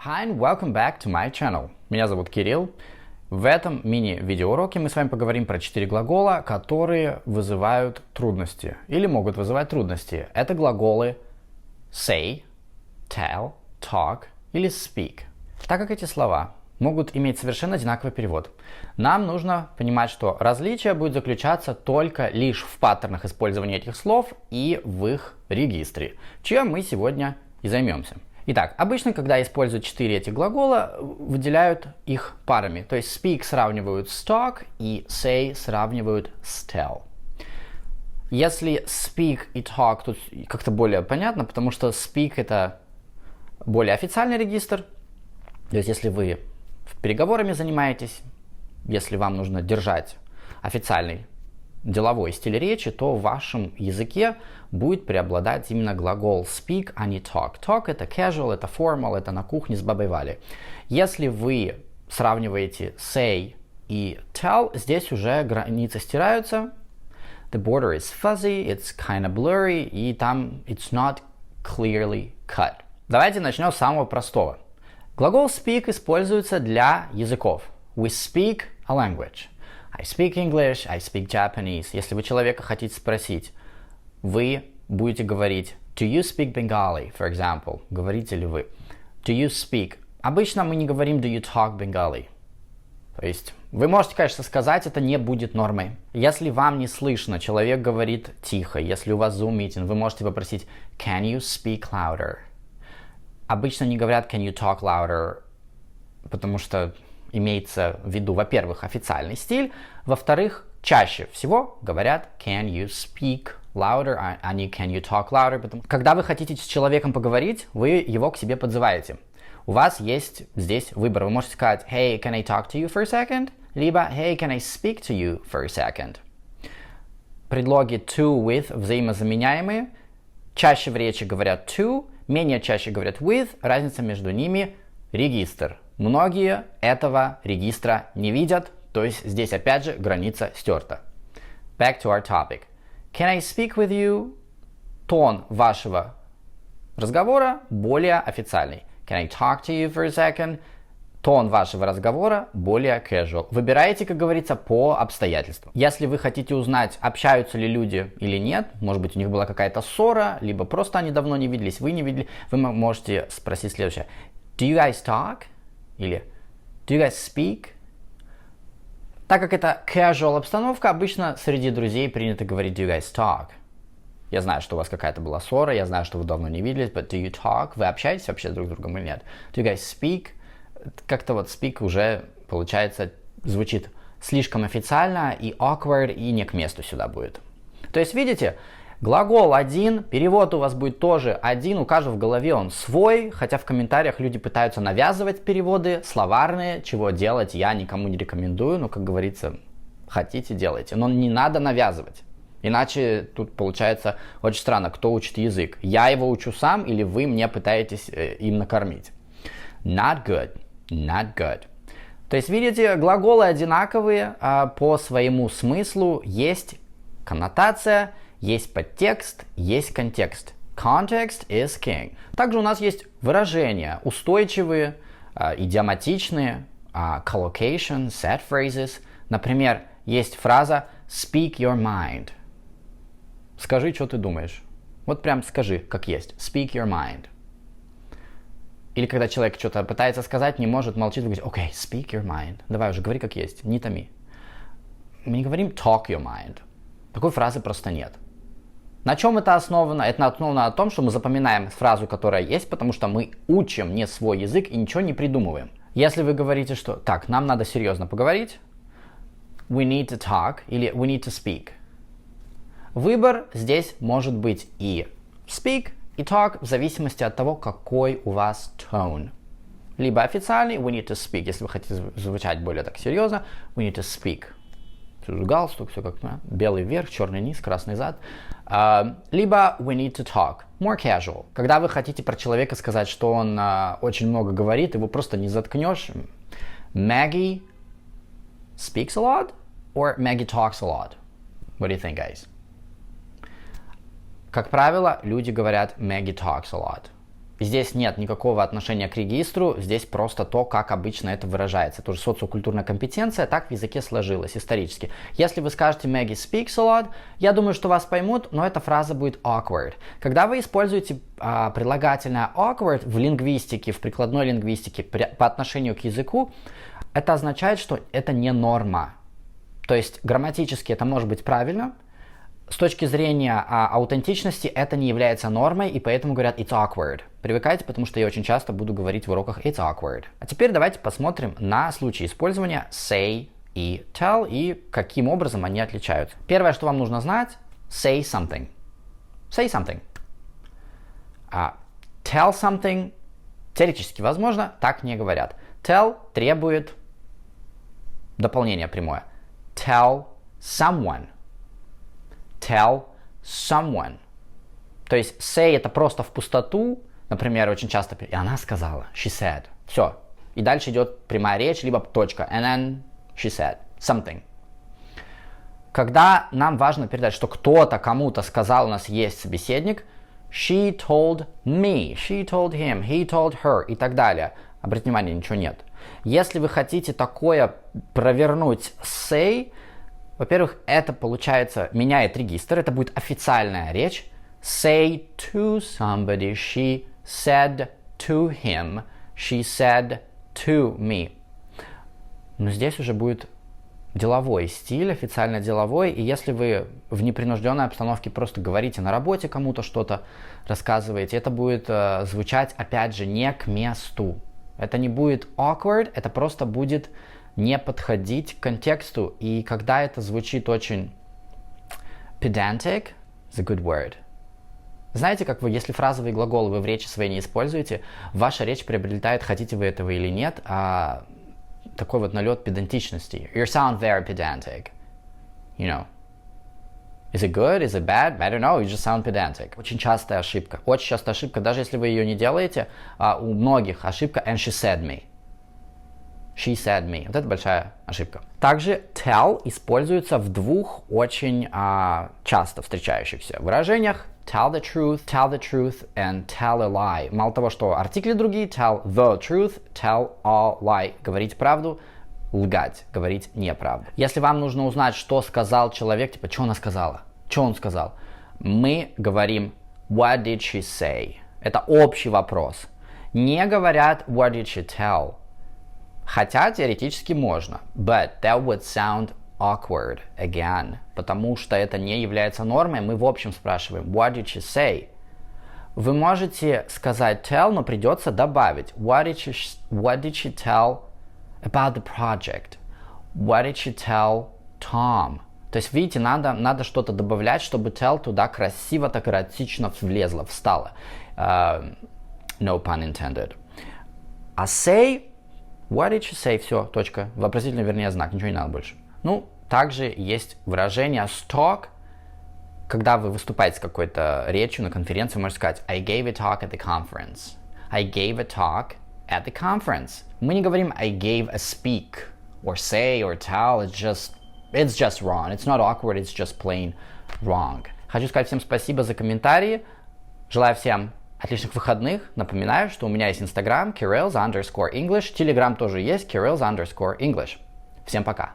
Hi and welcome back to my channel. Меня зовут Кирилл. В этом мини-видеоуроке мы с вами поговорим про 4 глагола, которые вызывают трудности или могут вызывать трудности. Это глаголы say, tell, talk или speak. Так как эти слова могут иметь совершенно одинаковый перевод, нам нужно понимать, что различие будет заключаться только лишь в паттернах использования этих слов и в их регистре, чем мы сегодня и займемся. Итак, обычно, когда используют 4 этих глагола, выделяют их парами. То есть speak сравнивают с talk и say сравнивают с tell. Если speak и talk тут как-то более понятно, потому что speak это более официальный регистр. То есть если вы переговорами занимаетесь, если вам нужно держать официальный деловой стиль речи, то в вашем языке будет преобладать именно глагол speak, а не talk. Talk это casual, это formal, это на кухне с бабой Валей. Если вы сравниваете say и tell, здесь уже границы стираются. The border is fuzzy, it's kind of blurry, и там it's not clearly cut. Давайте начнем с самого простого. Глагол speak используется для языков. We speak a language. I speak English, I speak Japanese. Если вы человека хотите спросить, вы будете говорить Do you speak Bengali, for example? Говорите ли вы? Do you speak? Обычно мы не говорим Do you talk Bengali? То есть вы можете, конечно, сказать, это не будет нормой. Если вам не слышно, человек говорит тихо, если у вас Zoom-митинг, вы можете попросить Can you speak louder? Обычно не говорят Can you talk louder, потому что имеется в виду, во-первых, официальный стиль, во-вторых, чаще всего говорят Can you speak louder, а не Can you talk louder. Когда вы хотите с человеком поговорить, вы его к себе подзываете. У вас есть здесь выбор. Вы можете сказать Hey, can I talk to you for a second? Либо Hey, can I speak to you for a second? Предлоги to, with взаимозаменяемые. Чаще в речи говорят to, менее чаще говорят with. Разница между ними регистр. Многие этого регистра не видят, то есть здесь опять же граница стерта. Back to our topic. Can I speak with you? Тон вашего разговора более официальный. Can I talk to you for a second? Тон вашего разговора более casual. Выбирайте, как говорится, по обстоятельствам. Если вы хотите узнать, общаются ли люди или нет, может быть, у них была какая-то ссора, либо просто они давно не виделись, вы не видели, вы можете спросить следующее. Do you guys talk? Или Do you guys speak? Так как это casual обстановка, обычно среди друзей принято говорить Do you guys talk? Я знаю, что у вас какая-то была ссора, я знаю, что вы давно не виделись, but do you talk? Вы общаетесь вообще друг с другом или нет? Do you guys speak? Как-то вот speak уже, получается, звучит слишком официально и awkward, и не к месту сюда будет. То есть, видите, глагол один, перевод у вас будет тоже один, у каждого в голове он свой, хотя в комментариях люди пытаются навязывать переводы словарные, чего делать я никому не рекомендую, но, как говорится, хотите делайте, но не надо навязывать. Иначе тут получается очень странно, кто учит язык. Я его учу сам или вы мне пытаетесь им накормить. Not good, not good. То есть, видите, глаголы одинаковые по своему смыслу, есть коннотация, есть подтекст, есть контекст. Context is king. Также у нас есть выражения устойчивые, идиоматичные, collocation, set phrases. Например, есть фраза speak your mind. Скажи, что ты думаешь. Вот прям скажи, как есть. Speak your mind. Или когда человек что-то пытается сказать, не может, молчит, вы говорите, окей, speak your mind. Давай уже, говори как есть, не томи. Мы не говорим talk your mind. Такой фразы просто нет. На чем это основано? Это основано на том, что мы запоминаем фразу, которая есть, потому что мы учим не свой язык и ничего не придумываем. Если вы говорите, что так, нам надо серьезно поговорить, we need to talk или we need to speak. Выбор здесь может быть и speak, и talk в зависимости от того, какой у вас tone. Либо официальный we need to speak, если вы хотите звучать более так серьезно, we need to speak. Галстук, все как белый верх, черный низ, красный зад. Либо we need to talk, more casual. Когда вы хотите про человека сказать, что он очень много говорит, его просто не заткнешь. Maggie speaks a lot or Maggie talks a lot? What do you think, guys? Как правило, люди говорят Maggie talks a lot. Здесь нет никакого отношения к регистру, здесь просто то, как обычно это выражается. Это уже социокультурная компетенция, так в языке сложилось исторически. Если вы скажете Maggie speaks a lot, я думаю, что вас поймут, но эта фраза будет awkward. Когда вы используете прилагательное awkward в лингвистике, в прикладной лингвистике по отношению к языку, это означает, что это не норма. То есть грамматически это может быть правильно, с точки зрения аутентичности это не является нормой, и поэтому говорят it's awkward. Привыкайте, потому что я очень часто буду говорить в уроках it's awkward. А теперь давайте посмотрим на случаи использования say и tell и каким образом они отличаются. Первое, что вам нужно знать, say something. Say something. Tell something теоретически возможно, так не говорят. Tell требует дополнения прямое. Tell someone. Tell someone. То есть say это просто в пустоту, например, очень часто, и она сказала, she said, все. И дальше идет прямая речь, либо точка, and then she said something. Когда нам важно передать, что кто-то кому-то сказал, у нас есть собеседник, she told me, she told him, he told her и так далее. Обратите внимание, ничего нет. Если вы хотите такое провернуть say, во-первых, это, получается, меняет регистр, это будет официальная речь. Say to somebody, she said to him, she said to me. Но здесь уже будет деловой стиль, официально деловой, и если вы в непринужденной обстановке просто говорите на работе кому-то что-то, рассказываете, это будет звучать, опять же, не к месту. Это не будет awkward, это просто будет не подходить к контексту, и когда это звучит очень pedantic, is a good word. Знаете, как вы, если фразовые глаголы вы в речи своей не используете, ваша речь приобретает, хотите вы этого или нет, такой вот налет педантичности. You sound very pedantic. You know. Is it good? Is it bad? I don't know. You just sound pedantic. Очень частая ошибка. Очень частая ошибка, даже если вы ее не делаете, у многих ошибка and she said me. She said me. Вот это большая ошибка. Также tell используется в двух очень часто встречающихся выражениях. Tell the truth and tell a lie. Мало того, что артикли другие, tell the truth, tell a lie. Говорить правду, лгать, говорить неправду. Если вам нужно узнать, что сказал человек, типа, что она сказала, что он сказал, мы говорим what did she say? Это общий вопрос. Не говорят what did she tell? Хотя теоретически можно, but that would sound awkward again, потому что это не является нормой, мы в общем спрашиваем what did she say? Вы можете сказать tell, но придется добавить what did she tell about the project? What did she tell Tom? То есть, видите, надо что-то добавлять, чтобы tell туда красиво, так эротично влезло, встало. No pun intended. А say, what did she say? Все, точка. Вопросительный, вернее, знак, ничего не надо больше. Ну, также есть выражение talk, когда вы выступаете с какой-то речью на конференции, вы можете сказать I gave a talk at the conference. I gave a talk at the conference. Мы не говорим I gave a speak, or say, or tell, it's just wrong. It's not awkward, it's just plain wrong. Хочу сказать всем спасибо за комментарии. Желаю всем отличных выходных. Напоминаю, что у меня есть Instagram, Kirill's_English. Telegram тоже есть, Kirill's_English. Всем пока.